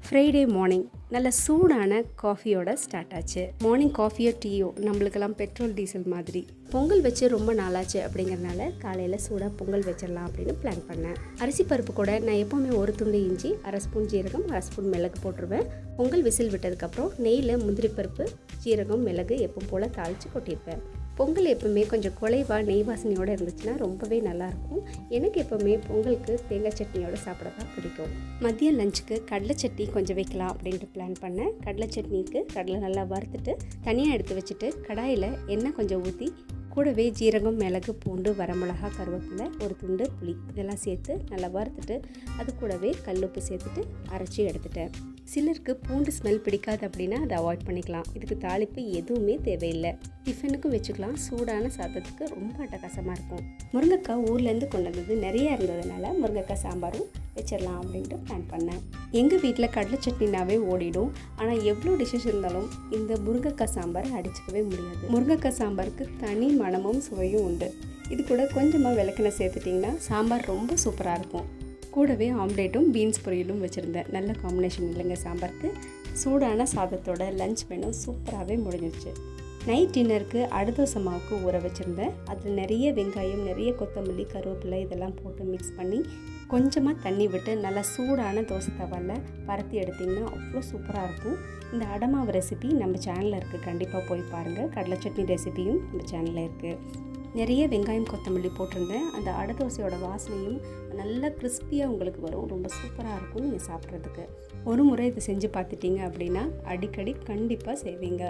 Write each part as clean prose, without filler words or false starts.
Friday morning நல்ல சூடான காஃபியோட start ஆச்சு. மார்னிங் காஃபியோ டீயோ நம்மளுக்கெல்லாம் பெட்ரோல் டீசல் மாதிரி. பொங்கல் வச்சு ரொம்ப நாளாச்சு அப்படிங்கிறதுனால காலையில் சூடாக பொங்கல் வச்சிடலாம் அப்படின்னு பிளான் பண்ணேன். அரிசி பருப்பு கூட நான் எப்போவுமே ஒரு துண்டு இஞ்சி, அரை ஸ்பூன் ஜீரகம், அரை ஸ்பூன் மிளகு போட்டுருவேன். பொங்கல் விசில் விட்டதுக்கப்புறம் நெய்யில் முந்திரி பருப்பு, ஜீரகம், மிளகு எப்பவும் போல் தாளித்து கொட்டியிருப்பேன். பொங்கல் எப்போவுமே கொஞ்சம் குலைவாக நெய் வாசனையோடு இருந்துச்சுன்னா ரொம்பவே நல்லாயிருக்கும். எனக்கு எப்போவுமே பொங்கலுக்கு தேங்காய் சட்னியோடு சாப்பிட தான் பிடிக்கும். மதிய லஞ்சுக்கு கடலை சட்னி கொஞ்சம் வைக்கலாம் அப்படின்ட்டு பிளான் பண்ணேன். கடலை சட்னிக்கு கடலை நல்லா வறுத்துட்டு தனியாக எடுத்து வச்சுட்டு கடாயில் எண்ணெய் கொஞ்சம் ஊற்றி கூடவே ஜீரகம், மிளகு, பூண்டு, வரமிளகா, கருவேப்பிலை, ஒரு துண்டு புளி இதெல்லாம் சேர்த்து நல்லா வறுத்துட்டு அது கூடவே கல்லுப்பு சேர்த்துட்டு அரைச்சி எடுத்துட்டேன். சிலருக்கு பூண்டு ஸ்மெல் பிடிக்காது அப்படின்னா அதை அவாய்ட் பண்ணிக்கலாம். இதுக்கு தாளிப்பு எதுவுமே தேவையில்லை. டிஃபனுக்கும் வச்சுக்கலாம். சூடான சாதத்துக்கு ரொம்ப அட்டகாசமாக இருக்கும். முருங்கைக்காய் ஊர்லேருந்து கொண்டு வந்தது நிறையா இருந்ததுனால முருங்கைக்காய் சாம்பாரும் வச்சிடலாம் அப்படின்ட்டு பிளான் பண்ணேன். எங்கள் வீட்டில் கடலை சட்னினாவே ஓடிடும். ஆனால் எவ்வளோ டிஷ்ஷஸ் இருந்தாலும் இந்த முருங்கைக்காய் சாம்பாரை அடிச்சுக்கவே முடியாது. முருங்கைக்காய் சாம்பாருக்கு தனி மணமும் சுவையும் உண்டு. இது கூட கொஞ்சமாக விளக்கெண்ணெய் சேர்த்துட்டிங்கன்னா சாம்பார் ரொம்ப சூப்பராக இருக்கும். கூடவே ஆம்லேட்டும் பீன்ஸ் பொரியலும் வச்சுருந்தேன். நல்ல காம்பினேஷன் இல்லைங்க சாம்பாருக்கு. சூடான சாதத்தோட லஞ்ச் மெனு சூப்பராகவே முடிஞ்சிருச்சு. நைட் டின்னருக்கு அடுத்தோசை மாவுக்கு ஊற வச்சுருந்தேன். அதில் நிறைய வெங்காயம், நிறைய கொத்தமல்லி, கருவேப்பிலை இதெல்லாம் போட்டு மிக்ஸ் பண்ணி கொஞ்சமாக தண்ணி விட்டு நல்லா சூடான தோசை தவாவில் பரத்தி எடுத்திங்கன்னா அவ்வளோ சூப்பராக இருக்கும். இந்த அடமாவு ரெசிபி நம்ம சேனலில் இருக்குது, கண்டிப்பாக போய் பாருங்கள். கடலை சட்னி ரெசிபியும் நம்ம சேனலில் இருக்குது. நிறைய வெங்காயம், கொத்தமல்லி போட்டிருந்தேன். அந்த அடை தோசையோட வாசனையும் நல்லா கிறிஸ்பியாக உங்களுக்கு வரும். ரொம்ப சூப்பராக இருக்கும் நீங்கள் சாப்பிட்றதுக்கு. ஒரு முறை இதை செஞ்சு பார்த்துட்டிங்க அப்படின்னா அடிக்கடி கண்டிப்பாக செய்வீங்க.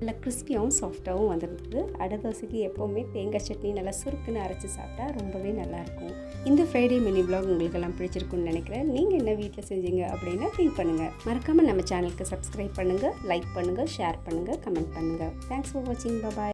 நல்லா கிறிஸ்பியாகவும் சாஃப்டாகவும் வந்துருந்தது. அடை தோசைக்கு எப்போவுமே தேங்காய் சட்னி நல்லா சுருக்குன்னு அரைச்சி சாப்பிட்டா ரொம்பவே நல்லாயிருக்கும். இந்த ஃப்ரைடே மினி வ்ளாக் உங்களுக்கு எல்லாம் பிடிச்சிருக்குன்னு நினைக்கிறேன். நீங்கள் என்ன வீட்டில் செஞ்சீங்க அப்படின்னா திங்க் பண்ணுங்கள். மறக்காமல் நம்ம சேனலுக்கு சப்ஸ்கிரைப் பண்ணுங்கள், லைக் பண்ணுங்கள், ஷேர் பண்ணுங்கள், கமெண்ட் பண்ணுங்கள். தேங்க்ஸ் ஃபார் வாட்சிங். பாய்.